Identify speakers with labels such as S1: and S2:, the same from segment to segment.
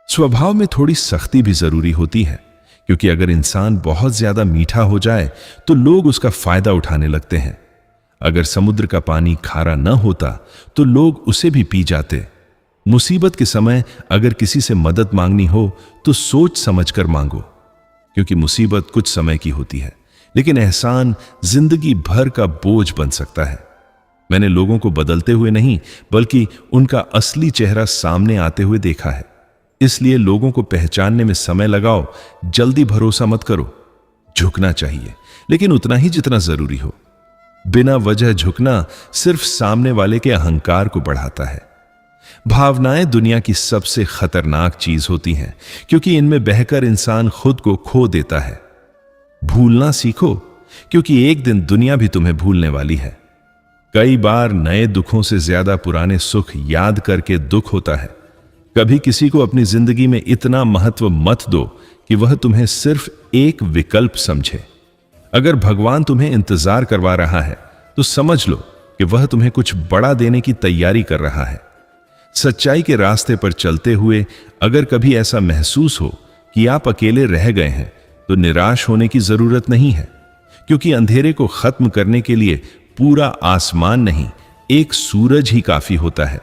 S1: स्वभाव में थोड़ी सख्ती भी जरूरी होती है, क्योंकि अगर इंसान बहुत ज्यादा मीठा हो जाए तो लोग उसका फायदा उठाने लगते हैं। अगर समुद्र का पानी खारा न होता तो लोग उसे भी पी जाते। मुसीबत के समय अगर किसी से मदद मांगनी हो तो सोच समझकर मांगो, क्योंकि मुसीबत कुछ समय की होती है, लेकिन एहसान जिंदगी भर का बोझ बन सकता है। मैंने लोगों को बदलते हुए नहीं, बल्कि उनका असली चेहरा सामने आते हुए देखा है। इसलिए लोगों को पहचानने में समय लगाओ, जल्दी भरोसा मत करो। झुकना चाहिए, लेकिन उतना ही जितना जरूरी हो। बिना वजह झुकना सिर्फ सामने वाले के अहंकार को बढ़ाता है। भावनाएं दुनिया की सबसे खतरनाक चीज होती हैं, क्योंकि इनमें बहकर इंसान खुद को खो देता है। भूलना सीखो, क्योंकि एक दिन दुनिया भी तुम्हें भूलने वाली है। कई बार नए दुखों से ज्यादा पुराने सुख याद करके दुख होता है। कभी किसी को अपनी जिंदगी में इतना महत्व मत दो कि वह तुम्हें सिर्फ एक विकल्प समझे। अगर भगवान तुम्हें इंतजार करवा रहा है तो समझ लो कि वह तुम्हें कुछ बड़ा देने की तैयारी कर रहा है। सच्चाई के रास्ते पर चलते हुए अगर कभी ऐसा महसूस हो कि आप अकेले रह गए हैं तो निराश होने की जरूरत नहीं है, क्योंकि अंधेरे को खत्म करने के लिए पूरा आसमान नहीं, एक सूरज ही काफी होता है।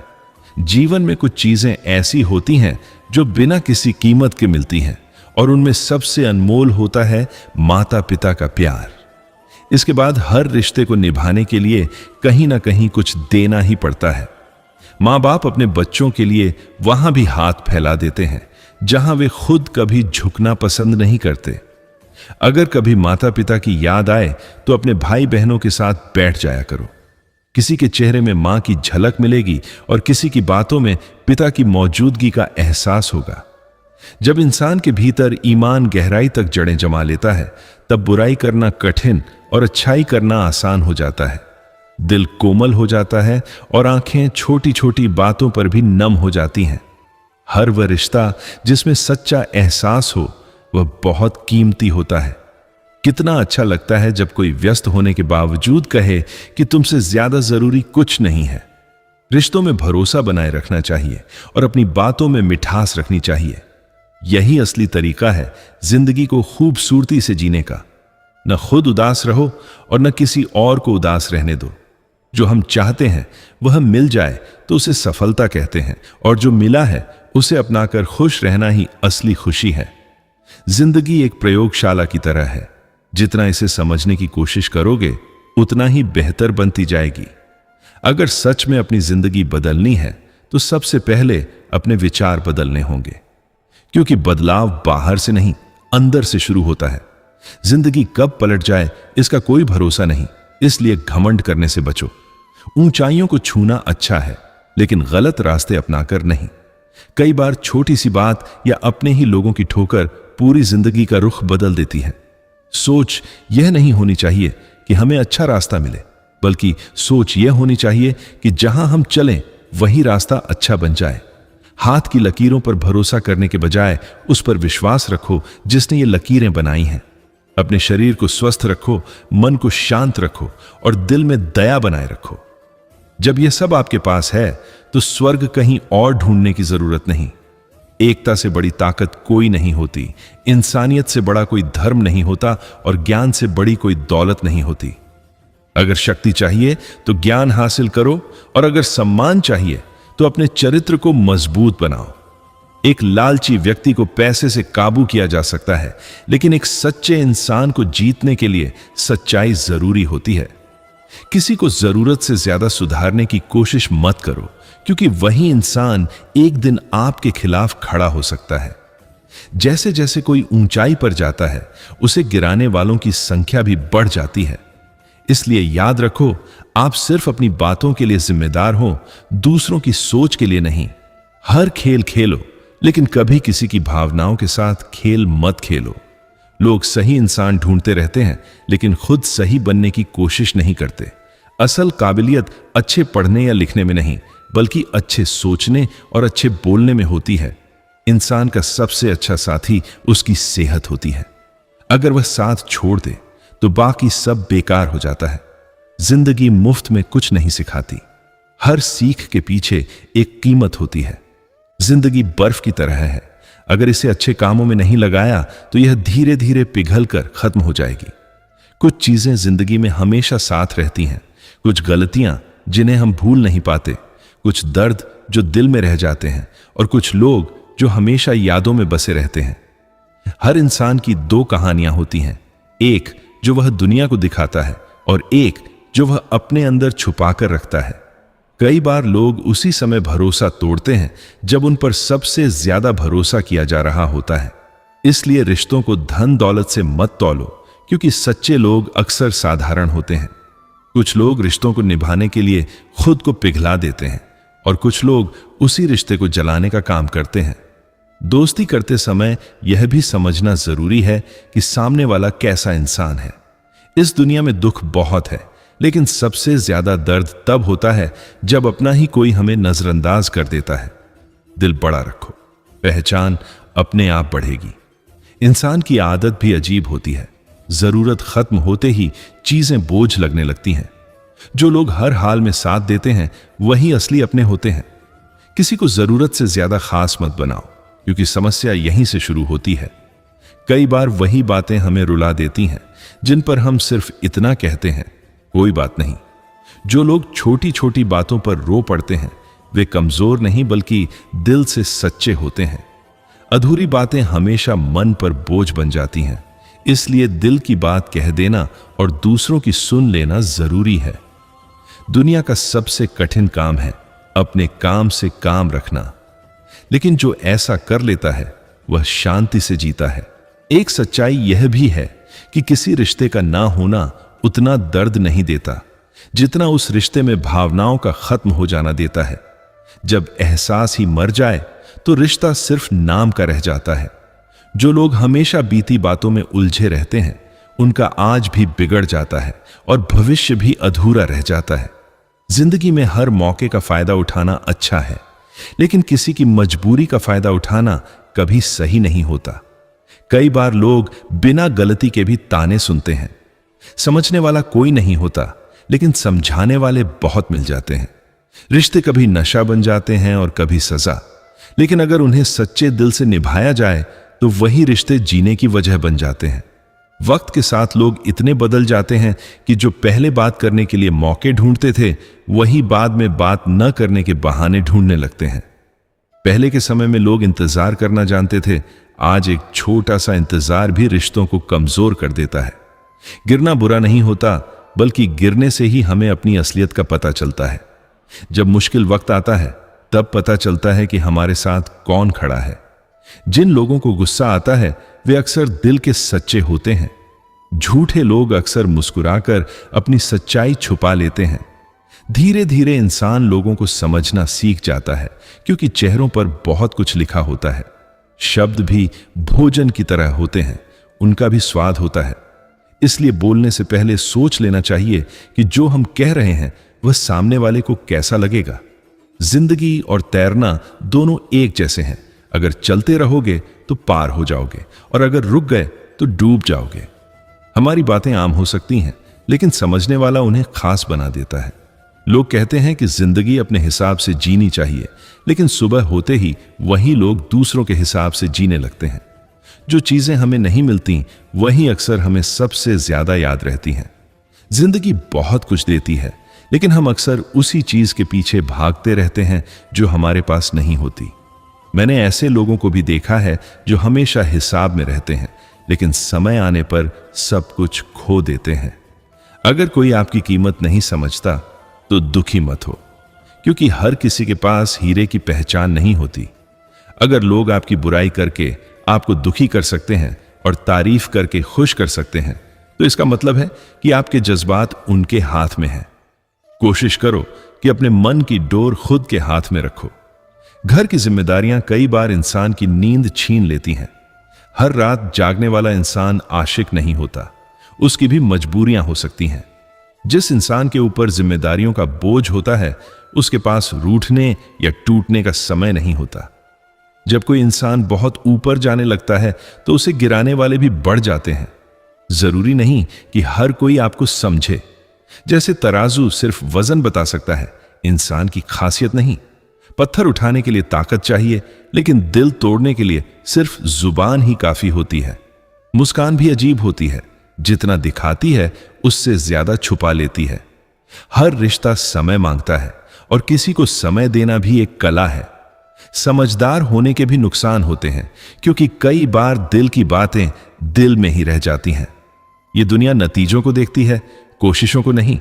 S1: जीवन में कुछ चीजें ऐसी होती हैं जो बिना किसी कीमत के मिलती हैं, और उनमें सबसे अनमोल होता है माता पिता का प्यार। इसके बाद हर रिश्ते को निभाने के लिए कहीं ना कहीं कुछ देना ही पड़ता है। माँ बाप अपने बच्चों के लिए वहां भी हाथ फैला देते हैं जहां वे खुद कभी झुकना पसंद नहीं करते। अगर कभी माता पिता की याद आए तो अपने भाई बहनों के साथ बैठ जाया करो। किसी के चेहरे में मां की झलक मिलेगी और किसी की बातों में पिता की मौजूदगी का एहसास होगा। जब इंसान के भीतर ईमान गहराई तक जड़ें जमा लेता है, तब बुराई करना कठिन और अच्छाई करना आसान हो जाता है। दिल कोमल हो जाता है और आंखें छोटी छोटी बातों पर भी नम हो जाती हैं। हर वह रिश्ता जिसमें सच्चा एहसास हो वह बहुत कीमती होता है। कितना अच्छा लगता है जब कोई व्यस्त होने के बावजूद कहे कि तुमसे ज्यादा जरूरी कुछ नहीं है। रिश्तों में भरोसा बनाए रखना चाहिए और अपनी बातों में मिठास रखनी चाहिए। यही असली तरीका है जिंदगी को खूबसूरती से जीने का। न खुद उदास रहो और न किसी और को उदास रहने दो। जो हम चाहते हैं वह मिल जाए तो उसे सफलता कहते हैं, और जो मिला है उसे अपनाकर खुश रहना ही असली खुशी है। जिंदगी एक प्रयोगशाला की तरह है। जितना इसे समझने की कोशिश करोगे उतना ही बेहतर बनती जाएगी। अगर सच में अपनी जिंदगी बदलनी है तो सबसे पहले अपने विचार बदलने होंगे, क्योंकि बदलाव बाहर से नहीं अंदर से शुरू होता है। जिंदगी कब पलट जाए इसका कोई भरोसा नहीं, इसलिए घमंड करने से बचो। ऊंचाइयों को छूना अच्छा है, लेकिन गलत रास्ते अपनाकर नहीं। कई बार छोटी सी बात या अपने ही लोगों की ठोकर पूरी जिंदगी का रुख बदल देती है। सोच यह नहीं होनी चाहिए कि हमें अच्छा रास्ता मिले, बल्कि सोच यह होनी चाहिए कि जहां हम चलें वही रास्ता अच्छा बन जाए। हाथ की लकीरों पर भरोसा करने के बजाय उस पर विश्वास रखो जिसने ये लकीरें बनाई हैं। अपने शरीर को स्वस्थ रखो, मन को शांत रखो और दिल में दया बनाए रखो। जब यह सब आपके पास है तो स्वर्ग कहीं और ढूंढने की जरूरत नहीं। एकता से बड़ी ताकत कोई नहीं होती, इंसानियत से बड़ा कोई धर्म नहीं होता, और ज्ञान से बड़ी कोई दौलत नहीं होती। अगर शक्ति चाहिए तो ज्ञान हासिल करो, और अगर सम्मान चाहिए तो अपने चरित्र को मजबूत बनाओ। एक लालची व्यक्ति को पैसे से काबू किया जा सकता है, लेकिन एक सच्चे इंसान को जीतने के लिए सच्चाई जरूरी होती है। किसी को जरूरत से ज्यादा सुधारने की कोशिश मत करो, क्योंकि वही इंसान एक दिन आपके खिलाफ खड़ा हो सकता है। जैसे जैसे कोई ऊंचाई पर जाता है उसे गिराने वालों की संख्या भी बढ़ जाती है। इसलिए याद रखो, आप सिर्फ अपनी बातों के लिए जिम्मेदार हो, दूसरों की सोच के लिए नहीं। हर खेल खेलो, लेकिन कभी किसी की भावनाओं के साथ खेल मत खेलो। लोग सही इंसान ढूंढते रहते हैं, लेकिन खुद सही बनने की कोशिश नहीं करते। असल काबिलियत अच्छे पढ़ने या लिखने में नहीं, बल्कि अच्छे सोचने और अच्छे बोलने में होती है। इंसान का सबसे अच्छा साथी उसकी सेहत होती है। अगर वह साथ छोड़ दे तो बाकी सब बेकार हो जाता है। जिंदगी मुफ्त में कुछ नहीं सिखाती। हर सीख के पीछे एक कीमत होती है। जिंदगी बर्फ की तरह है, अगर इसे अच्छे कामों में नहीं लगाया तो यह धीरे धीरे पिघलकर खत्म हो जाएगी। कुछ चीजें जिंदगी में हमेशा साथ रहती हैं, कुछ गलतियां जिन्हें हम भूल नहीं पाते, कुछ दर्द जो दिल में रह जाते हैं और कुछ लोग जो हमेशा यादों में बसे रहते हैं। हर इंसान की दो कहानियां होती हैं, एक जो वह दुनिया को दिखाता है और एक जो वह अपने अंदर छुपा कर रखता है। कई बार लोग उसी समय भरोसा तोड़ते हैं जब उन पर सबसे ज्यादा भरोसा किया जा रहा होता है। इसलिए रिश्तों को धन दौलत से मत तौलो, क्योंकि सच्चे लोग अक्सर साधारण होते हैं। कुछ लोग रिश्तों को निभाने के लिए खुद को पिघला देते हैं और कुछ लोग उसी रिश्ते को जलाने का काम करते हैं। दोस्ती करते समय यह भी समझना जरूरी है कि सामने वाला कैसा इंसान है। इस दुनिया में दुख बहुत है, लेकिन सबसे ज्यादा दर्द तब होता है जब अपना ही कोई हमें नजरअंदाज कर देता है। दिल बड़ा रखो, पहचान अपने आप बढ़ेगी। इंसान की आदत भी अजीब होती है, जरूरत खत्म होते ही चीजें बोझ लगने लगती हैं। जो लोग हर हाल में साथ देते हैं वही असली अपने होते हैं। किसी को जरूरत से ज्यादा खास मत बनाओ, क्योंकि समस्या यहीं से शुरू होती है। कई बार वही बातें हमें रुला देती हैं जिन पर हम सिर्फ इतना कहते हैं, कोई बात नहीं। जो लोग छोटी छोटी बातों पर रो पड़ते हैं वे कमजोर नहीं बल्कि दिल से सच्चे होते हैं। अधूरी बातें हमेशा मन पर बोझ बन जाती हैं, इसलिए दिल की बात कह देना और दूसरों की सुन लेना जरूरी है। दुनिया का सबसे कठिन काम है अपने काम से काम रखना, लेकिन जो ऐसा कर लेता है वह शांति से जीता है। एक सच्चाई यह भी है कि किसी रिश्ते का ना होना उतना दर्द नहीं देता जितना उस रिश्ते में भावनाओं का खत्म हो जाना देता है। जब एहसास ही मर जाए तो रिश्ता सिर्फ नाम का रह जाता है। जो लोग हमेशा बीती बातों में उलझे रहते हैं उनका आज भी बिगड़ जाता है और भविष्य भी अधूरा रह जाता है। जिंदगी में हर मौके का फायदा उठाना अच्छा है, लेकिन किसी की मजबूरी का फायदा उठाना कभी सही नहीं होता। कई बार लोग बिना गलती के भी ताने सुनते हैं। समझने वाला कोई नहीं होता, लेकिन समझाने वाले बहुत मिल जाते हैं। रिश्ते कभी नशा बन जाते हैं और कभी सजा, लेकिन अगर उन्हें सच्चे दिल से निभाया जाए तो वही रिश्ते जीने की वजह बन जाते हैं। वक्त के साथ लोग इतने बदल जाते हैं कि जो पहले बात करने के लिए मौके ढूंढते थे वही बाद में बात न करने के बहाने ढूंढने लगते हैं। पहले के समय में लोग इंतजार करना जानते थे, आज एक छोटा सा इंतजार भी रिश्तों को कमजोर कर देता है। गिरना बुरा नहीं होता, बल्कि गिरने से ही हमें अपनी असलियत का पता चलता है। जब मुश्किल वक्त आता है तब पता चलता है कि हमारे साथ कौन खड़ा है। जिन लोगों को गुस्सा आता है वे अक्सर दिल के सच्चे होते हैं। झूठे लोग अक्सर मुस्कुराकर अपनी सच्चाई छुपा लेते हैं। धीरे धीरे इंसान लोगों को समझना सीख जाता है, क्योंकि चेहरों पर बहुत कुछ लिखा होता है। शब्द भी भोजन की तरह होते हैं, उनका भी स्वाद होता है। इसलिए बोलने से पहले सोच लेना चाहिए कि जो हम कह रहे हैं वह सामने वाले को कैसा लगेगा। जिंदगी और तैरना दोनों एक जैसे हैं। अगर चलते रहोगे तो पार हो जाओगे और अगर रुक गए तो डूब जाओगे। हमारी बातें आम हो सकती हैं, लेकिन समझने वाला उन्हें खास बना देता है। लोग कहते हैं कि जिंदगी अपने हिसाब से जीनी चाहिए, लेकिन सुबह होते ही वही लोग दूसरों के हिसाब से जीने लगते हैं। जो चीजें हमें नहीं मिलती वही अक्सर हमें सबसे ज्यादा याद रहती हैं। जिंदगी बहुत कुछ देती है, लेकिन हम अक्सर उसी चीज के पीछे भागते रहते हैं जो हमारे पास नहीं होती। मैंने ऐसे लोगों को भी देखा है जो हमेशा हिसाब में रहते हैं, लेकिन समय आने पर सब कुछ खो देते हैं। अगर कोई आपकी कीमत नहीं समझता तो दुखी मत हो, क्योंकि हर किसी के पास हीरे की पहचान नहीं होती। अगर लोग आपकी बुराई करके आपको दुखी कर सकते हैं और तारीफ करके खुश कर सकते हैं, तो इसका मतलब है कि आपके जज्बात उनके हाथ में हैं। कोशिश करो कि अपने मन की डोर खुद के हाथ में रखो। घर की जिम्मेदारियां कई बार इंसान की नींद छीन लेती हैं। हर रात जागने वाला इंसान आशिक नहीं होता, उसकी भी मजबूरियां हो सकती हैं। जिस इंसान के ऊपर जिम्मेदारियों का बोझ होता है उसके पास रूठने या टूटने का समय नहीं होता। जब कोई इंसान बहुत ऊपर जाने लगता है तो उसे गिराने वाले भी बढ़ जाते हैं। जरूरी नहीं कि हर कोई आपको समझे। जैसे तराजू सिर्फ वजन बता सकता है, इंसान की खासियत नहीं। पत्थर उठाने के लिए ताकत चाहिए, लेकिन दिल तोड़ने के लिए सिर्फ जुबान ही काफी होती है। मुस्कान भी अजीब होती है, जितना दिखाती है उससे ज्यादा छुपा लेती है। हर रिश्ता समय मांगता है और किसी को समय देना भी एक कला है। समझदार होने के भी नुकसान होते हैं, क्योंकि कई बार दिल की बातें दिल में ही रह जाती हैं। ये दुनिया नतीजों को देखती है, कोशिशों को नहीं।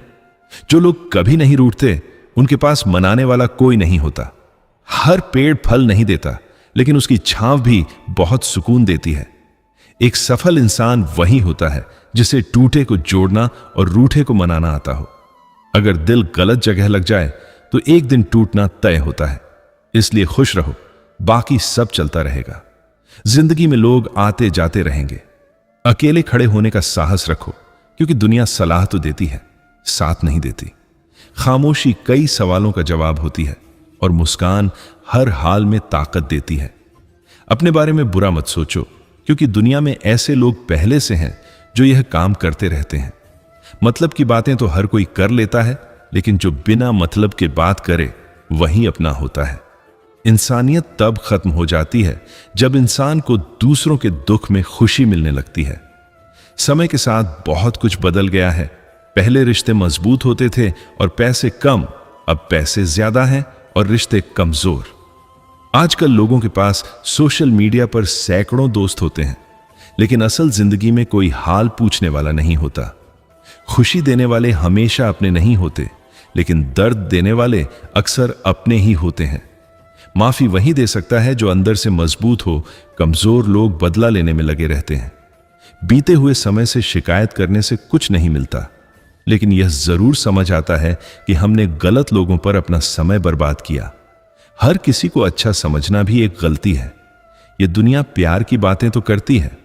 S1: जो लोग कभी नहीं रूठते, उनके पास मनाने वाला कोई नहीं होता। हर पेड़ फल नहीं देता, लेकिन उसकी छांव भी बहुत सुकून देती है। एक सफल इंसान वही होता है जिसे टूटे को जोड़ना और रूठे को मनाना आता हो। अगर दिल गलत जगह लग जाए तो एक दिन टूटना तय होता है। इसलिए खुश रहो, बाकी सब चलता रहेगा। जिंदगी में लोग आते जाते रहेंगे। अकेले खड़े होने का साहस रखो, क्योंकि दुनिया सलाह तो देती है, साथ नहीं देती। खामोशी कई सवालों का जवाब होती है और मुस्कान हर हाल में ताकत देती है। अपने बारे में बुरा मत सोचो, क्योंकि दुनिया में ऐसे लोग पहले से हैं जो यह काम करते रहते हैं। मतलब की बातें तो हर कोई कर लेता है, लेकिन जो बिना मतलब के बात करे वही अपना होता है। इंसानियत तब खत्म हो जाती है जब इंसान को दूसरों के दुख में खुशी मिलने लगती है। समय के साथ बहुत कुछ बदल गया है। पहले रिश्ते मजबूत होते थे और पैसे कम, अब पैसे ज्यादा हैं और रिश्ते कमजोर। आजकल लोगों के पास सोशल मीडिया पर सैकड़ों दोस्त होते हैं, लेकिन असल जिंदगी में कोई हाल पूछने वाला नहीं होता। खुशी देने वाले हमेशा अपने नहीं होते, लेकिन दर्द देने वाले अक्सर अपने ही होते हैं। माफी वही दे सकता है जो अंदर से मजबूत हो। कमजोर लोग बदला लेने में लगे रहते हैं। बीते हुए समय से शिकायत करने से कुछ नहीं मिलता, लेकिन यह जरूर समझ आता है कि हमने गलत लोगों पर अपना समय बर्बाद किया। हर किसी को अच्छा समझना भी एक गलती है। यह दुनिया प्यार की बातें तो करती है,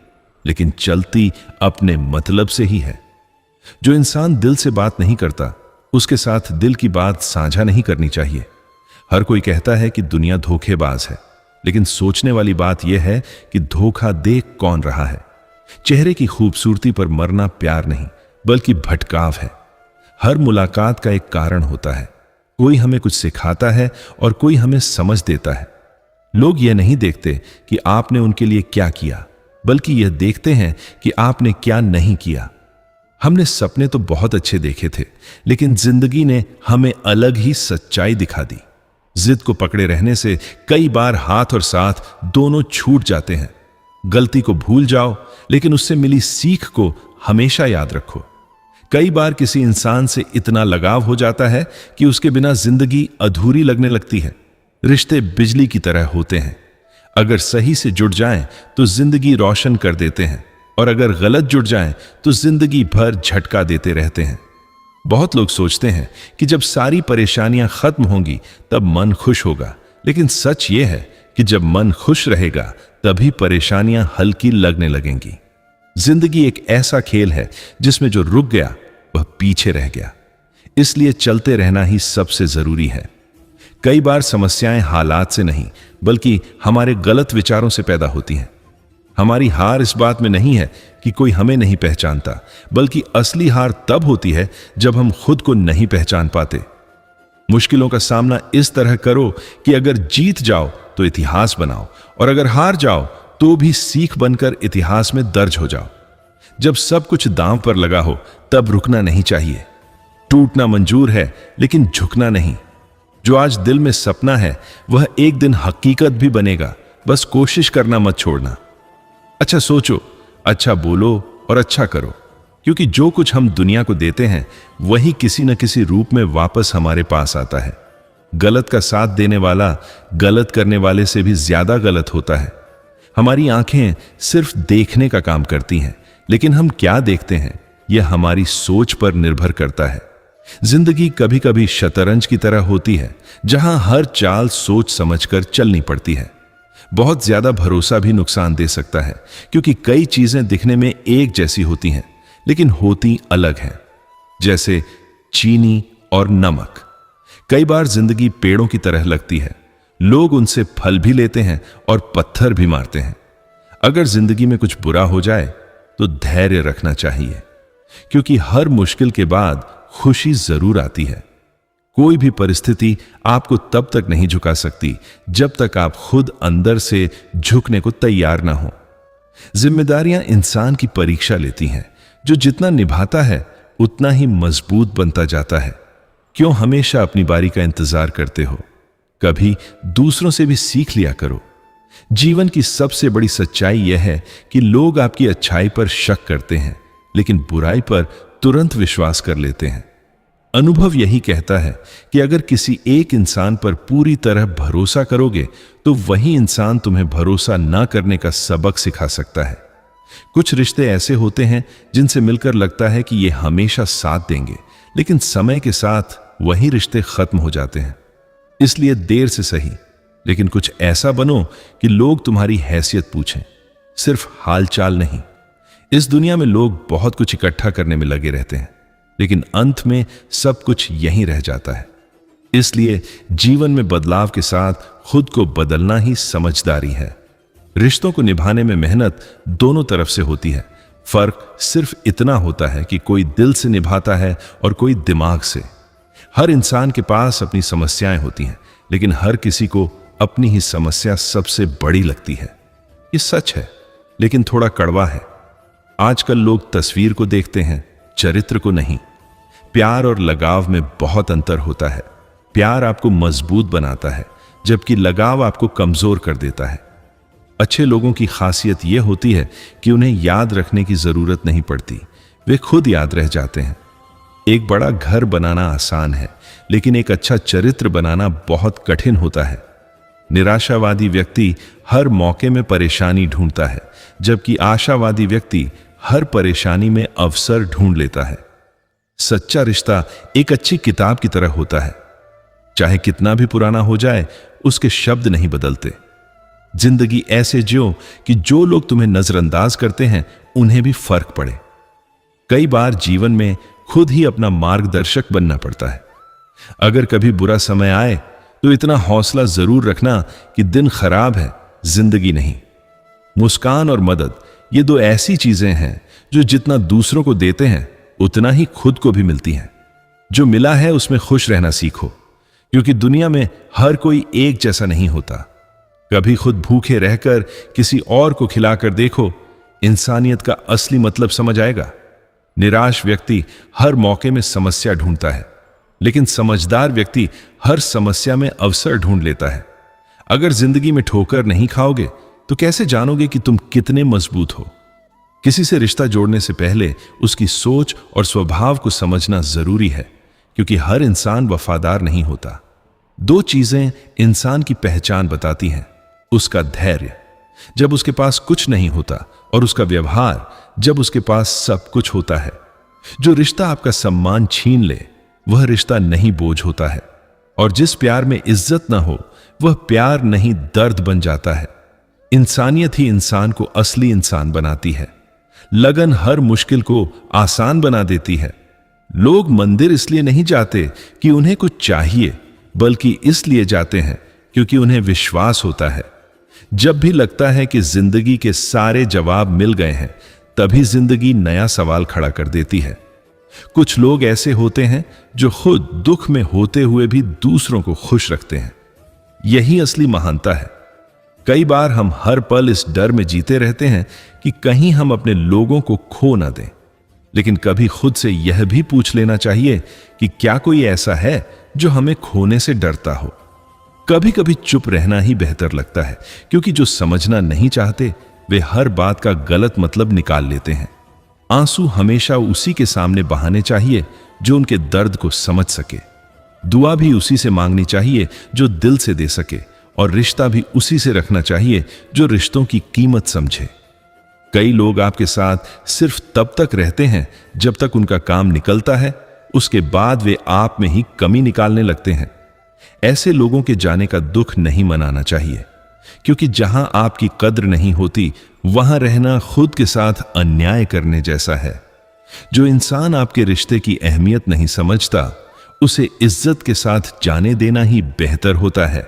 S1: लेकिन चलती अपने मतलब से ही है। जो इंसान दिल से बात नहीं करता, उसके साथ दिल की बात साझा नहीं करनी चाहिए। हर कोई कहता है कि दुनिया धोखेबाज है, लेकिन सोचने वाली बात यह है कि धोखा देख कौन रहा है। चेहरे की खूबसूरती पर मरना प्यार नहीं, बल्कि भटकाव है। हर मुलाकात का एक कारण होता है। कोई हमें कुछ सिखाता है और कोई हमें समझ देता है। लोग यह नहीं देखते कि आपने उनके लिए क्या किया, बल्कि यह देखते हैं कि आपने क्या नहीं किया। हमने सपने तो बहुत अच्छे देखे थे, लेकिन जिंदगी ने हमें अलग ही सच्चाई दिखा दी। जिद को पकड़े रहने से कई बार हाथ और साथ दोनों छूट जाते हैं। गलती को भूल जाओ, लेकिन उससे मिली सीख को हमेशा याद रखो। कई बार किसी इंसान से इतना लगाव हो जाता है कि उसके बिना जिंदगी अधूरी लगने लगती है। रिश्ते बिजली की तरह होते हैं। अगर सही से जुड़ जाएं तो जिंदगी रोशन कर देते हैं, और अगर गलत जुड़ जाएं तो जिंदगी भर झटका देते रहते हैं। बहुत लोग सोचते हैं कि जब सारी परेशानियां खत्म होंगी तब मन खुश होगा, लेकिन सच यह है कि जब मन खुश रहेगा तभी परेशानियां हल्की लगने लगेंगी। जिंदगी एक ऐसा खेल है जिसमें जो रुक गया वह पीछे रह गया। इसलिए चलते रहना ही सबसे जरूरी है। कई बार समस्याएं हालात से नहीं, बल्कि हमारे गलत विचारों से पैदा होती हैं। हमारी हार इस बात में नहीं है कि कोई हमें नहीं पहचानता, बल्कि असली हार तब होती है जब हम खुद को नहीं पहचान पाते। मुश्किलों का सामना इस तरह करो कि अगर जीत जाओ तो इतिहास बनाओ, और अगर हार जाओ तो भी सीख बनकर इतिहास में दर्ज हो जाओ। जब सब कुछ दांव पर लगा हो तब रुकना नहीं चाहिए। टूटना मंजूर है, लेकिन झुकना नहीं। जो आज दिल में सपना है वह एक दिन हकीकत भी बनेगा। बस कोशिश करना मत छोड़ना। अच्छा सोचो, अच्छा बोलो और अच्छा करो, क्योंकि जो कुछ हम दुनिया को देते हैं वही किसी न किसी रूप में वापस हमारे पास आता है। गलत का साथ देने वाला गलत करने वाले से भी ज्यादा गलत होता है। हमारी आंखें सिर्फ देखने का काम करती हैं, लेकिन हम क्या देखते हैं यह हमारी सोच पर निर्भर करता है। जिंदगी कभी कभी शतरंज की तरह होती है, जहां हर चाल सोच समझकर चलनी पड़ती है। बहुत ज्यादा भरोसा भी नुकसान दे सकता है, क्योंकि कई चीजें दिखने में एक जैसी होती हैं, लेकिन होती अलग हैं। जैसे चीनी और नमक। कई बार जिंदगी पेड़ों की तरह लगती है। लोग उनसे फल भी लेते हैं और पत्थर भी मारते हैं। अगर जिंदगी में कुछ बुरा हो जाए तो धैर्य रखना चाहिए, क्योंकि हर मुश्किल के बाद खुशी जरूर आती है। कोई भी परिस्थिति आपको तब तक नहीं झुका सकती जब तक आप खुद अंदर से झुकने को तैयार ना हो। जिम्मेदारियां इंसान की परीक्षा लेती हैं। जो जितना निभाता है उतना ही मजबूत बनता जाता है। क्यों हमेशा अपनी बारी का इंतजार करते हो? कभी दूसरों से भी सीख लिया करो। जीवन की सबसे बड़ी सच्चाई यह है कि लोग आपकी अच्छाई पर शक करते हैं, लेकिन बुराई पर तुरंत विश्वास कर लेते हैं। अनुभव यही कहता है कि अगर किसी एक इंसान पर पूरी तरह भरोसा करोगे तो वही इंसान तुम्हें भरोसा ना करने का सबक सिखा सकता है। कुछ रिश्ते ऐसे होते हैं जिनसे मिलकर लगता है कि ये हमेशा साथ देंगे, लेकिन समय के साथ वही रिश्ते खत्म हो जाते हैं। इसलिए देर से सही, लेकिन कुछ ऐसा बनो कि लोग तुम्हारी हैसियत पूछें, सिर्फ हालचाल नहीं। इस दुनिया में लोग बहुत कुछ इकट्ठा करने में लगे रहते हैं, लेकिन अंत में सब कुछ यहीं रह जाता है। इसलिए जीवन में बदलाव के साथ खुद को बदलना ही समझदारी है। रिश्तों को निभाने में मेहनत दोनों तरफ से होती है। फर्क सिर्फ इतना होता है कि कोई दिल से निभाता है और कोई दिमाग से। हर इंसान के पास अपनी समस्याएं होती हैं, लेकिन हर किसी को अपनी ही समस्या सबसे बड़ी लगती है। ये सच है, लेकिन थोड़ा कड़वा है। आजकल लोग तस्वीर को देखते हैं, चरित्र को नहीं। प्यार और लगाव में बहुत अंतर होता है। प्यार आपको मजबूत बनाता है, जबकि लगाव आपको कमजोर कर देता है। अच्छे लोगों की खासियत यह होती है कि उन्हें याद रखने की जरूरत नहीं पड़ती, वे खुद याद रह जाते हैं। एक बड़ा घर बनाना आसान है, लेकिन एक अच्छा चरित्र बनाना बहुत कठिन होता है। निराशावादी व्यक्ति हर मौके में परेशानी ढूंढता है, जबकि आशावादी व्यक्ति हर परेशानी में अवसर ढूंढ लेता है। सच्चा रिश्ता एक अच्छी किताब की तरह होता है। चाहे कितना भी पुराना हो जाए, उसके शब्द नहीं बदलते। जिंदगी ऐसे जियो कि जो लोग तुम्हें नजरअंदाज करते हैं उन्हें भी फर्क पड़े। कई बार जीवन में खुद ही अपना मार्गदर्शक बनना पड़ता है। अगर कभी बुरा समय आए तो इतना हौसला जरूर रखना कि दिन खराब है, जिंदगी नहीं। मुस्कान और मदद, ये दो ऐसी चीजें हैं जो जितना दूसरों को देते हैं उतना ही खुद को भी मिलती हैं। जो मिला है उसमें खुश रहना सीखो, क्योंकि दुनिया में हर कोई एक जैसा नहीं होता। कभी खुद भूखे रहकर किसी और को खिलाकर देखो, इंसानियत का असली मतलब समझ आएगा। निराश व्यक्ति हर मौके में समस्या ढूंढता है, लेकिन समझदार व्यक्ति हर समस्या में अवसर ढूंढ लेता है। अगर जिंदगी में ठोकर नहीं खाओगे तो कैसे जानोगे कि तुम कितने मजबूत हो? किसी से रिश्ता जोड़ने से पहले उसकी सोच और स्वभाव को समझना जरूरी है, क्योंकि हर इंसान वफादार नहीं होता। दो चीजें इंसान की पहचान बताती हैं, उसका धैर्य जब उसके पास कुछ नहीं होता, और उसका व्यवहार जब उसके पास सब कुछ होता है। जो रिश्ता आपका सम्मान छीन ले वह रिश्ता नहीं बोझ होता है, और जिस प्यार में इज्जत ना हो वह प्यार नहीं दर्द बन जाता है। इंसानियत ही इंसान को असली इंसान बनाती है। लगन हर मुश्किल को आसान बना देती है। लोग मंदिर इसलिए नहीं जाते कि उन्हें कुछ चाहिए, बल्कि इसलिए जाते हैं क्योंकि उन्हें विश्वास होता है। जब भी लगता है कि जिंदगी के सारे जवाब मिल गए हैं, तभी जिंदगी नया सवाल खड़ा कर देती है। कुछ लोग ऐसे होते हैं जो खुद दुख में होते हुए भी दूसरों को खुश रखते हैं। यही असली महानता है। कई बार हम हर पल इस डर में जीते रहते हैं कि कहीं हम अपने लोगों को खो ना दें, लेकिन कभी खुद से यह भी पूछ लेना चाहिए कि क्या कोई ऐसा है जो हमें खोने से डरता हो। कभी कभी चुप रहना ही बेहतर लगता है, क्योंकि जो समझना नहीं चाहते वे हर बात का गलत मतलब निकाल लेते हैं। आंसू हमेशा उसी के सामने बहाने चाहिए जो उनके दर्द को समझ सके। दुआ भी उसी से मांगनी चाहिए जो दिल से दे सके, और रिश्ता भी उसी से रखना चाहिए जो रिश्तों की कीमत समझे। कई लोग आपके साथ सिर्फ तब तक रहते हैं जब तक उनका काम निकलता है, उसके बाद वे आप में ही कमी निकालने लगते हैं। ऐसे लोगों के जाने का दुख नहीं मनाना चाहिए, क्योंकि जहां आपकी कद्र नहीं होती वहां रहना खुद के साथ अन्याय करने जैसा है। जो इंसान आपके रिश्ते की अहमियत नहीं समझता, उसे इज्जत के साथ जाने देना ही बेहतर होता है।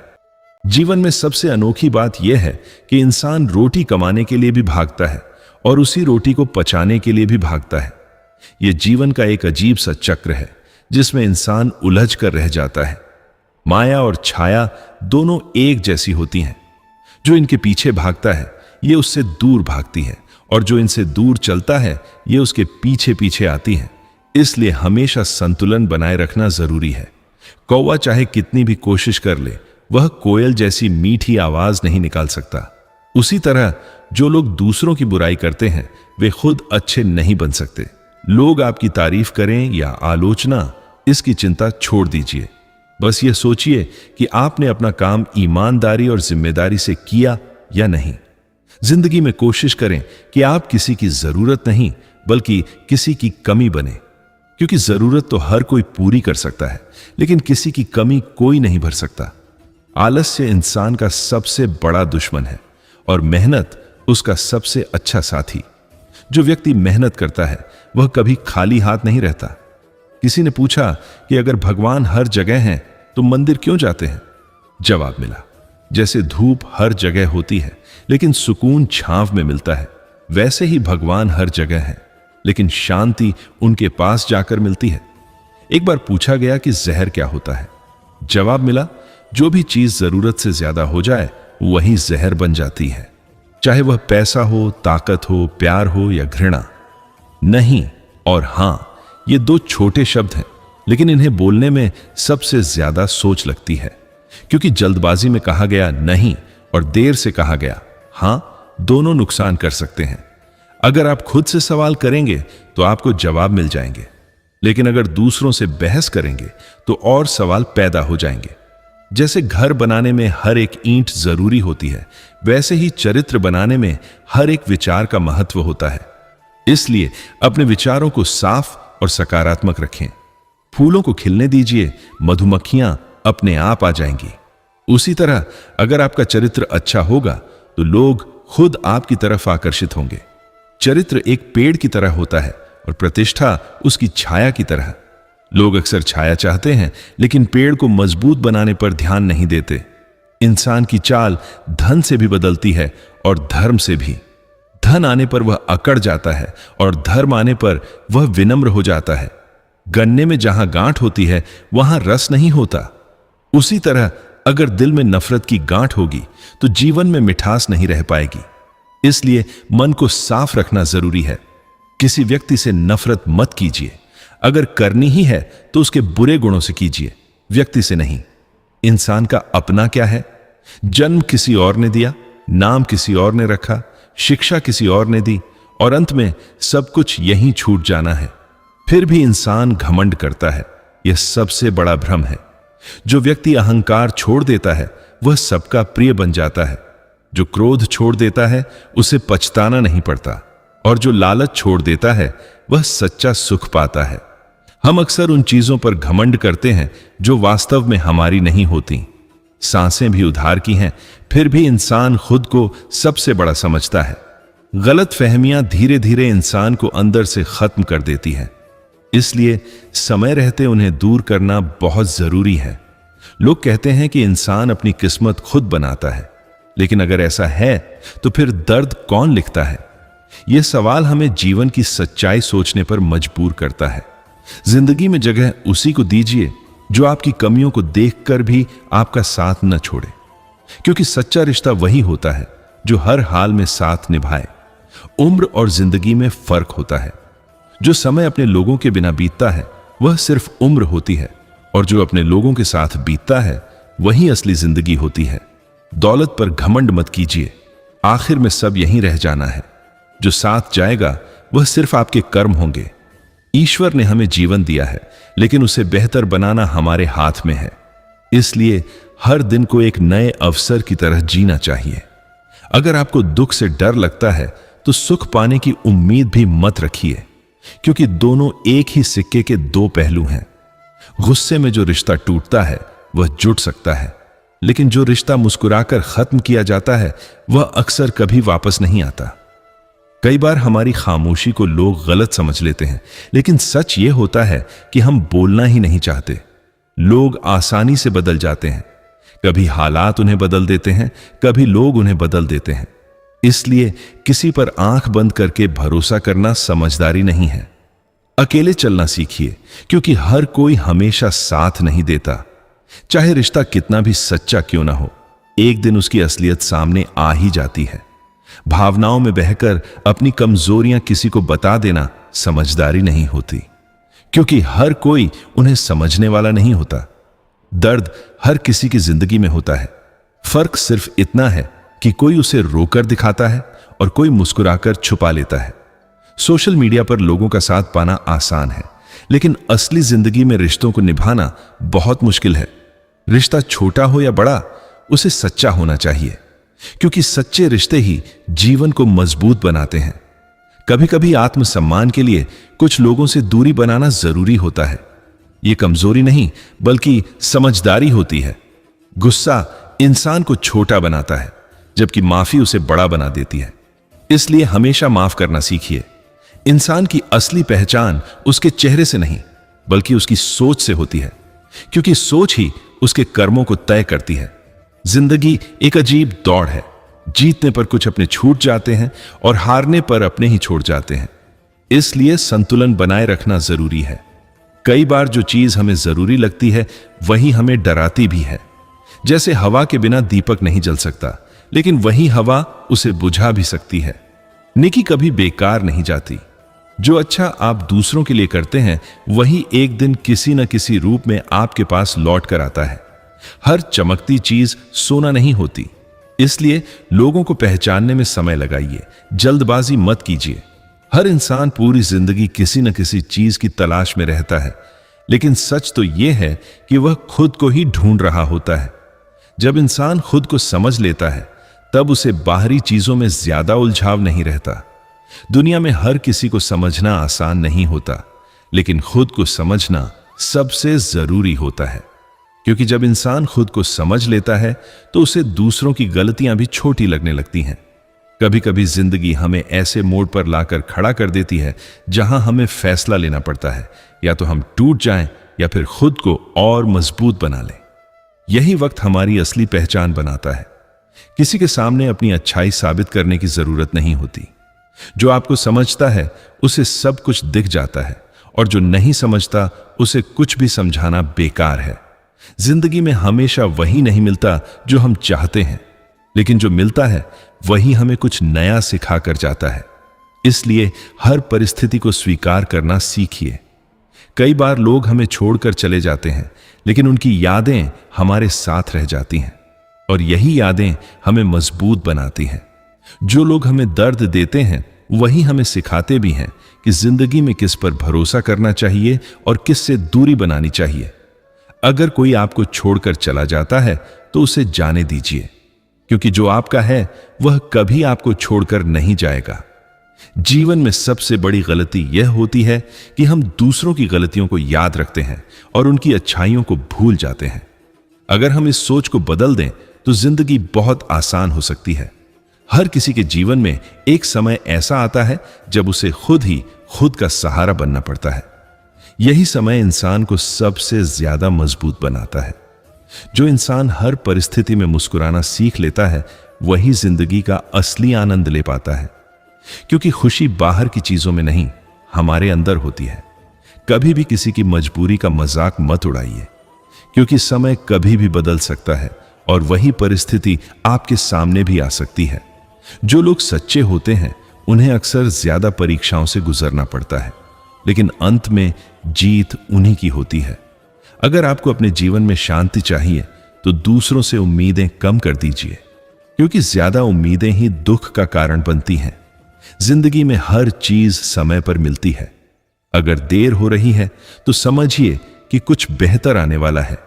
S1: जीवन में सबसे अनोखी बात यह है कि इंसान रोटी कमाने के लिए भी भागता है और उसी रोटी को पचाने के लिए भी भागता है। यह जीवन का एक अजीब सा चक्र है, जिसमें इंसान उलझ कर रह जाता है। माया और छाया दोनों एक जैसी होती हैं। जो इनके पीछे भागता है ये उससे दूर भागती है, और जो इनसे दूर चलता है ये उसके पीछे पीछे आती है। इसलिए हमेशा संतुलन बनाए रखना जरूरी है। कौवा चाहे कितनी भी कोशिश कर ले, वह कोयल जैसी मीठी आवाज नहीं निकाल सकता। उसी तरह जो लोग दूसरों की बुराई करते हैं वे खुद अच्छे नहीं बन सकते। लोग आपकी तारीफ करें या आलोचना, इसकी चिंता छोड़ दीजिए। बस ये सोचिए कि आपने अपना काम ईमानदारी और जिम्मेदारी से किया या नहीं। जिंदगी में कोशिश करें कि आप किसी की जरूरत नहीं बल्कि किसी की कमी बने, क्योंकि जरूरत तो हर कोई पूरी कर सकता है, लेकिन किसी की कमी कोई नहीं भर सकता। आलस्य इंसान का सबसे बड़ा दुश्मन है और मेहनत उसका सबसे अच्छा साथी। जो व्यक्ति मेहनत करता है वह कभी खाली हाथ नहीं रहता। किसी ने पूछा कि अगर भगवान हर जगह हैं तो मंदिर क्यों जाते हैं? जवाब मिला, जैसे धूप हर जगह होती है लेकिन सुकून छांव में मिलता है, वैसे ही भगवान हर जगह हैं लेकिन शांति उनके पास जाकर मिलती है। एक बार पूछा गया कि जहर क्या होता है? जवाब मिला, जो भी चीज जरूरत से ज्यादा हो जाए वही जहर बन जाती है, चाहे वह पैसा हो, ताकत हो, प्यार हो या घृणा। नहीं और हां, ये दो छोटे शब्द हैं, लेकिन इन्हें बोलने में सबसे ज्यादा सोच लगती है, क्योंकि जल्दबाजी में कहा गया नहीं और देर से कहा गया हां दोनों नुकसान कर सकते हैं। अगर आप खुद से सवाल करेंगे तो आपको जवाब मिल जाएंगे, लेकिन अगर दूसरों से बहस करेंगे तो और सवाल पैदा हो जाएंगे। जैसे घर बनाने में हर एक ईंट जरूरी होती है, वैसे ही चरित्र बनाने में हर एक विचार का महत्व होता है। इसलिए अपने विचारों को साफ और सकारात्मक रखें। फूलों को खिलने दीजिए, मधुमक्खियां अपने आप आ जाएंगी। उसी तरह अगर आपका चरित्र अच्छा होगा तो लोग खुद आपकी तरफ आकर्षित होंगे। चरित्र एक पेड़ की तरह होता है और प्रतिष्ठा उसकी छाया की तरह। लोग अक्सर छाया चाहते हैं लेकिन पेड़ को मजबूत बनाने पर ध्यान नहीं देते। इंसान की चाल धन से भी बदलती है और धर्म से भी। धन आने पर वह अकड़ जाता है और धर्म आने पर वह विनम्र हो जाता है। गन्ने में जहां गांठ होती है वहां रस नहीं होता। उसी तरह अगर दिल में नफरत की गांठ होगी तो जीवन में मिठास नहीं रह पाएगी। इसलिए मन को साफ रखना जरूरी है। किसी व्यक्ति से नफरत मत कीजिए। अगर करनी ही है तो उसके बुरे गुणों से कीजिए, व्यक्ति से नहीं। इंसान का अपना क्या है? जन्म किसी और ने दिया, नाम किसी और ने रखा, शिक्षा किसी और ने दी और अंत में सब कुछ यहीं छूट जाना है। फिर भी इंसान घमंड करता है। यह सबसे बड़ा भ्रम है। जो व्यक्ति अहंकार छोड़ देता है वह सबका प्रिय बन जाता है। जो क्रोध छोड़ देता है उसे पछताना नहीं पड़ता, और जो लालच छोड़ देता है वह सच्चा सुख पाता है। हम अक्सर उन चीजों पर घमंड करते हैं जो वास्तव में हमारी नहीं होती। सांसें भी उधार की हैं, फिर भी इंसान खुद को सबसे बड़ा समझता है। गलत फहमियां धीरे धीरे इंसान को अंदर से खत्म कर देती हैं। इसलिए समय रहते उन्हें दूर करना बहुत जरूरी है। लोग कहते हैं कि इंसान अपनी किस्मत खुद बनाता है, लेकिन अगर ऐसा है तो फिर दर्द कौन लिखता है? यह सवाल हमें जीवन की सच्चाई सोचने पर मजबूर करता है। जिंदगी में जगह उसी को दीजिए जो आपकी कमियों को देखकर भी आपका साथ न छोड़े, क्योंकि सच्चा रिश्ता वही होता है जो हर हाल में साथ निभाए। उम्र और जिंदगी में फर्क होता है। जो समय अपने लोगों के बिना बीतता है वह सिर्फ उम्र होती है, और जो अपने लोगों के साथ बीतता है वही असली जिंदगी होती है। दौलत पर घमंड मत कीजिए, आखिर में सब यहीं रह जाना है। जो साथ जाएगा वह सिर्फ आपके कर्म होंगे। ईश्वर ने हमें जीवन दिया है, लेकिन उसे बेहतर बनाना हमारे हाथ में है। इसलिए हर दिन को एक नए अवसर की तरह जीना चाहिए। अगर आपको दुख से डर लगता है तो सुख पाने की उम्मीद भी मत रखिए, क्योंकि दोनों एक ही सिक्के के दो पहलू हैं। गुस्से में जो रिश्ता टूटता है वह जुट सकता है, लेकिन जो रिश्ता मुस्कुराकर खत्म किया जाता है वह अक्सर कभी वापस नहीं आता। कई बार हमारी खामोशी को लोग गलत समझ लेते हैं, लेकिन सच यह होता है कि हम बोलना ही नहीं चाहते। लोग आसानी से बदल जाते हैं। कभी हालात उन्हें बदल देते हैं, कभी लोग उन्हें बदल देते हैं। इसलिए किसी पर आंख बंद करके भरोसा करना समझदारी नहीं है। अकेले चलना सीखिए, क्योंकि हर कोई हमेशा साथ नहीं देता। चाहे रिश्ता कितना भी सच्चा क्यों ना हो, एक दिन उसकी असलियत सामने आ ही जाती है। भावनाओं में बहकर अपनी कमजोरियां किसी को बता देना समझदारी नहीं होती, क्योंकि हर कोई उन्हें समझने वाला नहीं होता। दर्द हर किसी की जिंदगी में होता है, फर्क सिर्फ इतना है कि कोई उसे रोकर दिखाता है और कोई मुस्कुराकर छुपा लेता है। सोशल मीडिया पर लोगों का साथ पाना आसान है, लेकिन असली जिंदगी में रिश्तों को निभाना बहुत मुश्किल है। रिश्ता छोटा हो या बड़ा, उसे सच्चा होना चाहिए, क्योंकि सच्चे रिश्ते ही जीवन को मजबूत बनाते हैं। कभी कभी आत्मसम्मान के लिए कुछ लोगों से दूरी बनाना जरूरी होता है। यह कमजोरी नहीं, बल्कि समझदारी होती है। गुस्सा इंसान को छोटा बनाता है, जबकि माफी उसे बड़ा बना देती है। इसलिए हमेशा माफ करना सीखिए। इंसान की असली पहचान उसके चेहरे से नहीं, बल्कि उसकी सोच से होती है, क्योंकि सोच ही उसके कर्मों को तय करती है। जिंदगी एक अजीब दौड़ है। जीतने पर कुछ अपने छूट जाते हैं और हारने पर अपने ही छोड़ जाते हैं। इसलिए संतुलन बनाए रखना जरूरी है। कई बार जो चीज हमें जरूरी लगती है, वही हमें डराती भी है। जैसे हवा के बिना दीपक नहीं जल सकता, लेकिन वही हवा उसे बुझा भी सकती है। नेकी कभी बेकार नहीं जाती। जो अच्छा आप दूसरों के लिए करते हैं, वही एक दिन किसी न किसी रूप में आपके पास लौट कर आता है। हर चमकती चीज सोना नहीं होती। इसलिए लोगों को पहचानने में समय लगाइए, जल्दबाजी मत कीजिए। हर इंसान पूरी जिंदगी किसी न किसी चीज की तलाश में रहता है, लेकिन सच तो यह है कि वह खुद को ही ढूंढ रहा होता है। जब इंसान खुद को समझ लेता है, तब उसे बाहरी चीजों में ज्यादा उलझाव नहीं रहता। दुनिया में हर किसी को समझना आसान नहीं होता, लेकिन खुद को समझना सबसे जरूरी होता है, क्योंकि जब इंसान खुद को समझ लेता है तो उसे दूसरों की गलतियां भी छोटी लगने लगती हैं। कभी कभी जिंदगी हमें ऐसे मोड़ पर लाकर खड़ा कर देती है जहां हमें फैसला लेना पड़ता है, या तो हम टूट जाएं या फिर खुद को और मजबूत बना लें। यही वक्त हमारी असली पहचान बनाता है। किसी के सामने अपनी अच्छाई साबित करने की जरूरत नहीं होती। जो आपको समझता है उसे सब कुछ दिख जाता है, और जो नहीं समझता उसे कुछ भी समझाना बेकार है। जिंदगी में हमेशा वही नहीं मिलता जो हम चाहते हैं, लेकिन जो मिलता है वही हमें कुछ नया सिखा कर जाता है। इसलिए हर परिस्थिति को स्वीकार करना सीखिए। कई बार लोग हमें छोड़कर चले जाते हैं, लेकिन उनकी यादें हमारे साथ रह जाती हैं, और यही यादें हमें मजबूत बनाती हैं। जो लोग हमें दर्द देते हैं, वही हमें सिखाते भी हैं कि जिंदगी में किस पर भरोसा करना चाहिए और किस से दूरी बनानी चाहिए। अगर कोई आपको छोड़कर चला जाता है तो उसे जाने दीजिए, क्योंकि जो आपका है वह कभी आपको छोड़कर नहीं जाएगा। जीवन में सबसे बड़ी गलती यह होती है कि हम दूसरों की गलतियों को याद रखते हैं और उनकी अच्छाइयों को भूल जाते हैं। अगर हम इस सोच को बदल दें तो जिंदगी बहुत आसान हो सकती है। हर किसी के जीवन में एक समय ऐसा आता है जब उसे खुद ही खुद का सहारा बनना पड़ता है। यही समय इंसान को सबसे ज्यादा मजबूत बनाता है। जो इंसान हर परिस्थिति में मुस्कुराना सीख लेता है, वही जिंदगी का असली आनंद ले पाता है, क्योंकि खुशी बाहर की चीजों में नहीं, हमारे अंदर होती है। कभी भी किसी की मजबूरी का मजाक मत उड़ाइए, क्योंकि समय कभी भी बदल सकता है और वही परिस्थिति आपके सामने भी आ सकती है। जो लोग सच्चे होते हैं, उन्हें अक्सर ज्यादा परीक्षाओं से गुजरना पड़ता है, लेकिन अंत में जीत उन्हीं की होती है। अगर आपको अपने जीवन में शांति चाहिए तो दूसरों से उम्मीदें कम कर दीजिए, क्योंकि ज्यादा उम्मीदें ही दुख का कारण बनती हैं। जिंदगी में हर चीज समय पर मिलती है। अगर देर हो रही है तो समझिए कि कुछ बेहतर आने वाला है।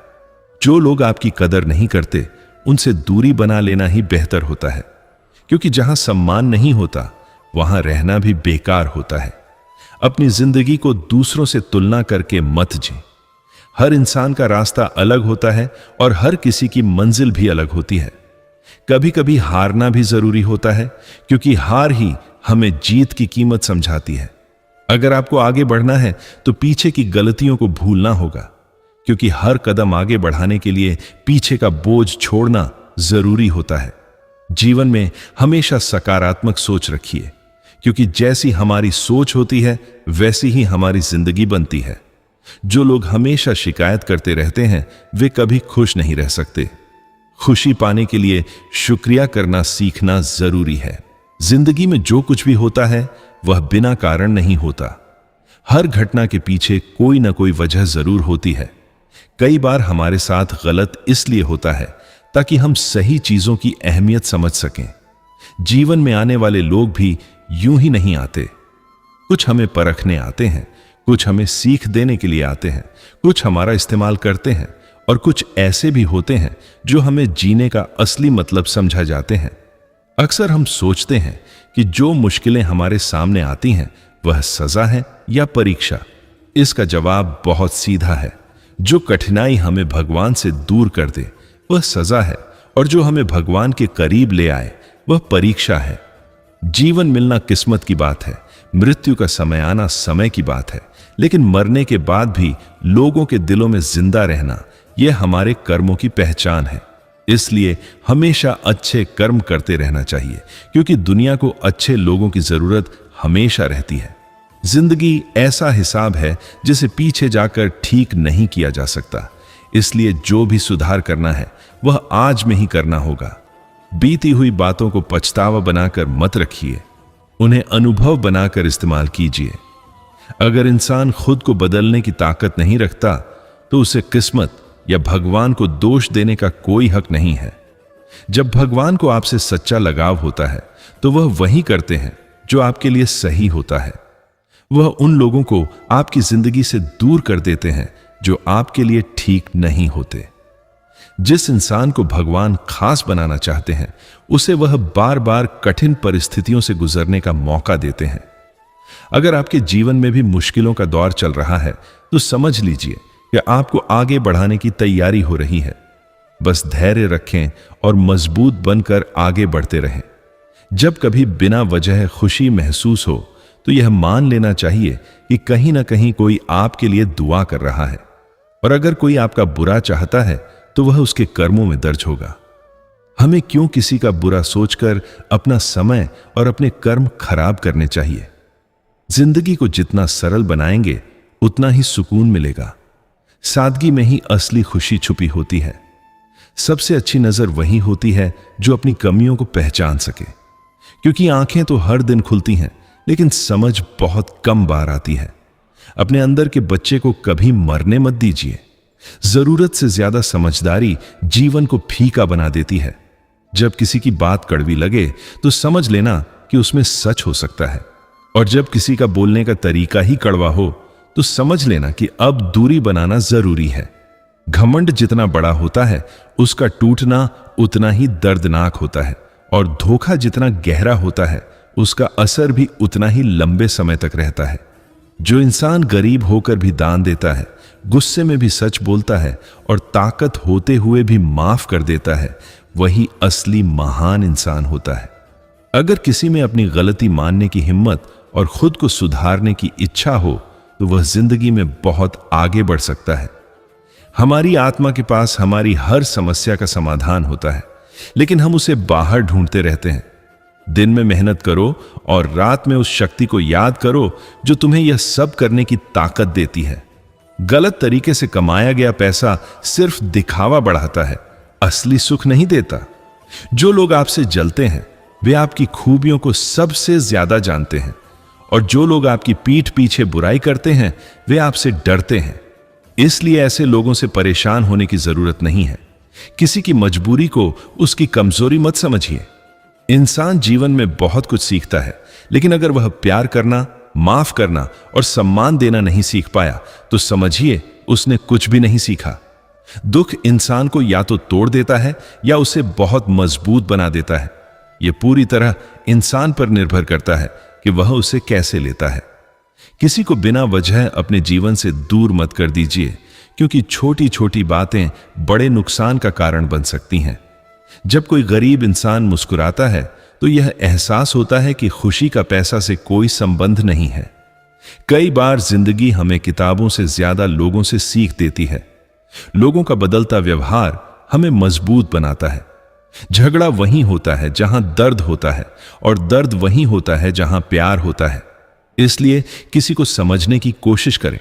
S1: जो लोग आपकी कदर नहीं करते, उनसे दूरी बना लेना ही बेहतर होता है, क्योंकि जहां सम्मान नहीं होता, वहां रहना भी बेकार होता है। अपनी जिंदगी को दूसरों से तुलना करके मत जी। हर इंसान का रास्ता अलग होता है और हर किसी की मंजिल भी अलग होती है। कभी कभी हारना भी जरूरी होता है, क्योंकि हार ही हमें जीत की कीमत समझाती है। अगर आपको आगे बढ़ना है तो पीछे की गलतियों को भूलना होगा, क्योंकि हर कदम आगे बढ़ाने के लिए पीछे का बोझ छोड़ना जरूरी होता है। जीवन में हमेशा सकारात्मक सोच रखिए, क्योंकि जैसी हमारी सोच होती है वैसी ही हमारी जिंदगी बनती है। जो लोग हमेशा शिकायत करते रहते हैं वे कभी खुश नहीं रह सकते। खुशी पाने के लिए शुक्रिया करना सीखना जरूरी है। जिंदगी में जो कुछ भी होता है वह बिना कारण नहीं होता। हर घटना के पीछे कोई ना कोई वजह जरूर होती है। कई बार हमारे साथ गलत इसलिए होता है ताकि हम सही चीजों की अहमियत समझ सकें। जीवन में आने वाले लोग भी यूं ही नहीं आते। कुछ हमें परखने आते हैं, कुछ हमें सीख देने के लिए आते हैं, कुछ हमारा इस्तेमाल करते हैं और कुछ ऐसे भी होते हैं जो हमें जीने का असली मतलब समझा जाते हैं। अक्सर हम सोचते हैं कि जो मुश्किलें हमारे सामने आती हैं वह सजा है या परीक्षा। इसका जवाब बहुत सीधा है। जो कठिनाई हमें भगवान से दूर कर दे वह सजा है और जो हमें भगवान के करीब ले आए वह परीक्षा है। जीवन मिलना किस्मत की बात है, मृत्यु का समय आना समय की बात है, लेकिन मरने के बाद भी लोगों के दिलों में जिंदा रहना यह हमारे कर्मों की पहचान है। इसलिए हमेशा अच्छे कर्म करते रहना चाहिए, क्योंकि दुनिया को अच्छे लोगों की जरूरत हमेशा रहती है। जिंदगी ऐसा हिसाब है जिसे पीछे जाकर ठीक नहीं किया जा सकता। इसलिए जो भी सुधार करना है वह आज में ही करना होगा। बीती हुई बातों को पछतावा बनाकर मत रखिए, उन्हें अनुभव बनाकर इस्तेमाल कीजिए। अगर इंसान खुद को बदलने की ताकत नहीं रखता तो उसे किस्मत या भगवान को दोष देने का कोई हक नहीं है। जब भगवान को आपसे सच्चा लगाव होता है तो वह वही करते हैं जो आपके लिए सही होता है। वह उन लोगों को आपकी जिंदगी से दूर कर देते हैं जो आपके लिए ठीक नहीं होते। जिस इंसान को भगवान खास बनाना चाहते हैं उसे वह बार बार कठिन परिस्थितियों से गुजरने का मौका देते हैं। अगर आपके जीवन में भी मुश्किलों का दौर चल रहा है तो समझ लीजिए कि आपको आगे बढ़ाने की तैयारी हो रही है। बस धैर्य रखें और मजबूत बनकर आगे बढ़ते रहें। जब कभी बिना वजह खुशी महसूस हो तो यह मान लेना चाहिए कि कहीं ना कहीं कोई आपके लिए दुआ कर रहा है, और अगर कोई आपका बुरा चाहता है तो वह उसके कर्मों में दर्ज होगा। हमें क्यों किसी का बुरा सोचकर अपना समय और अपने कर्म खराब करने चाहिए। जिंदगी को जितना सरल बनाएंगे उतना ही सुकून मिलेगा। सादगी में ही असली खुशी छुपी होती है। सबसे अच्छी नजर वही होती है जो अपनी कमियों को पहचान सके, क्योंकि आंखें तो हर दिन खुलती हैं लेकिन समझ बहुत कम बार आती है। अपने अंदर के बच्चे को कभी मरने मत दीजिए। जरूरत से ज्यादा समझदारी जीवन को फीका बना देती है। जब किसी की बात कड़वी लगे तो समझ लेना कि उसमें सच हो सकता है, और जब किसी का बोलने का तरीका ही कड़वा हो तो समझ लेना कि अब दूरी बनाना जरूरी है। घमंड जितना बड़ा होता है उसका टूटना उतना ही दर्दनाक होता है, और धोखा जितना गहरा होता है उसका असर भी उतना ही लंबे समय तक रहता है। जो इंसान गरीब होकर भी दान देता है, गुस्से में भी सच बोलता है और ताकत होते हुए भी माफ कर देता है, वही असली महान इंसान होता है। अगर किसी में अपनी गलती मानने की हिम्मत और खुद को सुधारने की इच्छा हो तो वह जिंदगी में बहुत आगे बढ़ सकता है। हमारी आत्मा के पास हमारी हर समस्या का समाधान होता है, लेकिन हम उसे बाहर ढूंढते रहते हैं। दिन में मेहनत करो और रात में उस शक्ति को याद करो जो तुम्हें यह सब करने की ताकत देती है। गलत तरीके से कमाया गया पैसा सिर्फ दिखावा बढ़ाता है, असली सुख नहीं देता। जो लोग आपसे जलते हैं वे आपकी खूबियों को सबसे ज्यादा जानते हैं, और जो लोग आपकी पीठ पीछे बुराई करते हैं वे आपसे डरते हैं। इसलिए ऐसे लोगों से परेशान होने की जरूरत नहीं है। किसी की मजबूरी को उसकी कमजोरी मत समझिए। इंसान जीवन में बहुत कुछ सीखता है, लेकिन अगर वह प्यार करना, माफ करना और सम्मान देना नहीं सीख पाया तो समझिए उसने कुछ भी नहीं सीखा। दुख इंसान को या तो तोड़ देता है या उसे बहुत मजबूत बना देता है। यह पूरी तरह इंसान पर निर्भर करता है कि वह उसे कैसे लेता है। किसी को बिना वजह अपने जीवन से दूर मत कर दीजिए, क्योंकि छोटी छोटी बातें बड़े नुकसान का कारण बन सकती हैं। जब कोई गरीब इंसान मुस्कुराता है तो यह एहसास होता है कि खुशी का पैसा से कोई संबंध नहीं है। कई बार जिंदगी हमें किताबों से ज्यादा लोगों से सीख देती है। लोगों का बदलता व्यवहार हमें मजबूत बनाता है। झगड़ा वहीं होता है जहां दर्द होता है, और दर्द वहीं होता है जहां प्यार होता है। इसलिए किसी को समझने की कोशिश करें।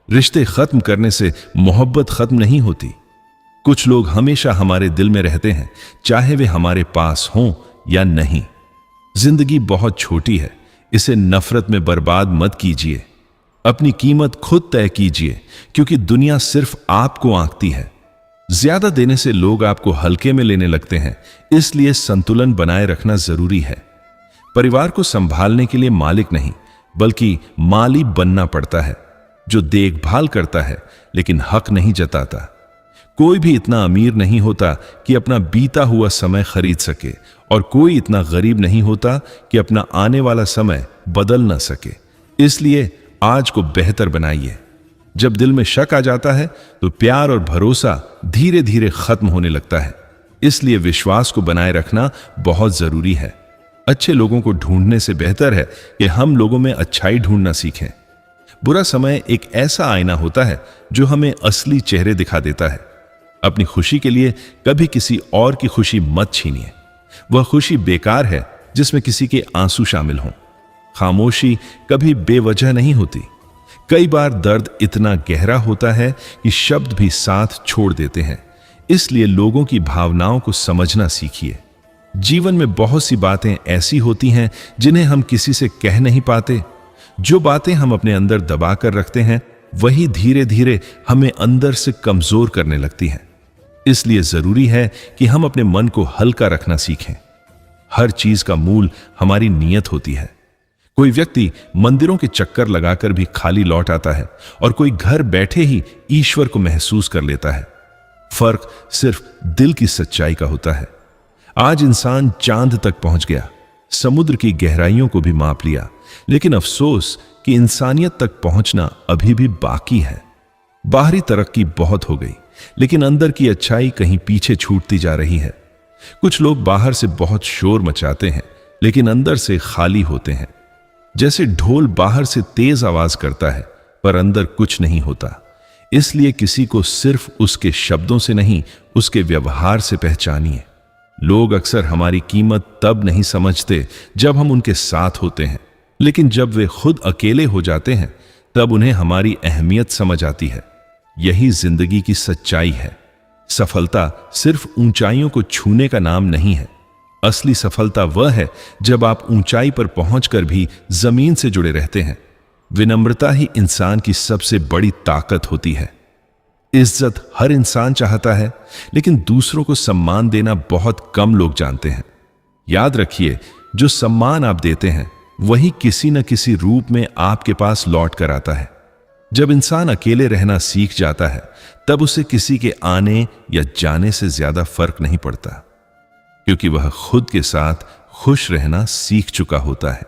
S1: रिश्ते खत्म करने से मोहब्बत खत्म नहीं होती। कुछ लोग हमेशा हमारे दिल में रहते हैं, चाहे वे हमारे पास हों या नहीं। जिंदगी बहुत छोटी है, इसे नफरत में बर्बाद मत कीजिए। अपनी कीमत खुद तय कीजिए, क्योंकि दुनिया सिर्फ आपको आंकती है। ज्यादा देने से लोग आपको हल्के में लेने लगते हैं, इसलिए संतुलन बनाए रखना जरूरी है। परिवार को संभालने के लिए मालिक नहीं, बल्कि माली बनना पड़ता है, जो देखभाल करता है लेकिन हक नहीं जताता। कोई भी इतना अमीर नहीं होता कि अपना बीता हुआ समय खरीद सके, और कोई इतना गरीब नहीं होता कि अपना आने वाला समय बदल ना सके। इसलिए आज को बेहतर बनाइए। जब दिल में शक आ जाता है तो प्यार और भरोसा धीरे धीरे खत्म होने लगता है। इसलिए विश्वास को बनाए रखना बहुत जरूरी है। अच्छे लोगों को ढूंढने से बेहतर है कि हम लोगों में अच्छाई ढूंढना सीखें। बुरा समय एक ऐसा आईना होता है जो हमें असली चेहरे दिखा देता है। अपनी खुशी के लिए कभी किसी और की खुशी मत छीनिए। वह खुशी बेकार है जिसमें किसी के आंसू शामिल हों। खामोशी कभी बेवजह नहीं होती। कई बार दर्द इतना गहरा होता है कि शब्द भी साथ छोड़ देते हैं। इसलिए लोगों की भावनाओं को समझना सीखिए। जीवन में बहुत सी बातें ऐसी होती हैं जिन्हें हम किसी से कह नहीं पाते। जो बातें हम अपने अंदर दबा कर रखते हैं, वही धीरे धीरे हमें अंदर से कमजोर करने लगती हैं। इसलिए जरूरी है कि हम अपने मन को हल्का रखना सीखें। हर चीज का मूल हमारी नीयत होती है। कोई व्यक्ति मंदिरों के चक्कर लगाकर भी खाली लौट आता है, और कोई घर बैठे ही ईश्वर को महसूस कर लेता है। फर्क सिर्फ दिल की सच्चाई का होता है। आज इंसान चांद तक पहुंच गया, समुद्र की गहराइयों को भी माप लिया, लेकिन अफसोस कि इंसानियत तक पहुंचना अभी भी बाकी है। बाहरी तरक्की बहुत हो गई, लेकिन अंदर की अच्छाई कहीं पीछे छूटती जा रही है। कुछ लोग बाहर से बहुत शोर मचाते हैं, लेकिन अंदर से खाली होते हैं। जैसे ढोल बाहर से तेज आवाज करता है, पर अंदर कुछ नहीं होता। इसलिए किसी को सिर्फ उसके शब्दों से नहीं, उसके व्यवहार से पहचानिए। लोग अक्सर हमारी कीमत तब नहीं समझते जब हम उनके साथ होते हैं, लेकिन जब वे खुद अकेले हो जाते हैं, तब उन्हें हमारी अहमियत समझ आती है। यही जिंदगी की सच्चाई है। सफलता सिर्फ ऊंचाइयों को छूने का नाम नहीं है। असली सफलता वह है जब आप ऊंचाई पर पहुंचकर भी जमीन से जुड़े रहते हैं। विनम्रता ही इंसान की सबसे बड़ी ताकत होती है। इज्जत हर इंसान चाहता है, लेकिन दूसरों को सम्मान देना बहुत कम लोग जानते हैं। याद रखिए, जो सम्मान आप देते हैं वही किसी न किसी रूप में आपके पास लौट कर आता है। जब इंसान अकेले रहना सीख जाता है, तब उसे किसी के आने या जाने से ज्यादा फर्क नहीं पड़ता, क्योंकि वह खुद के साथ खुश रहना सीख चुका होता है।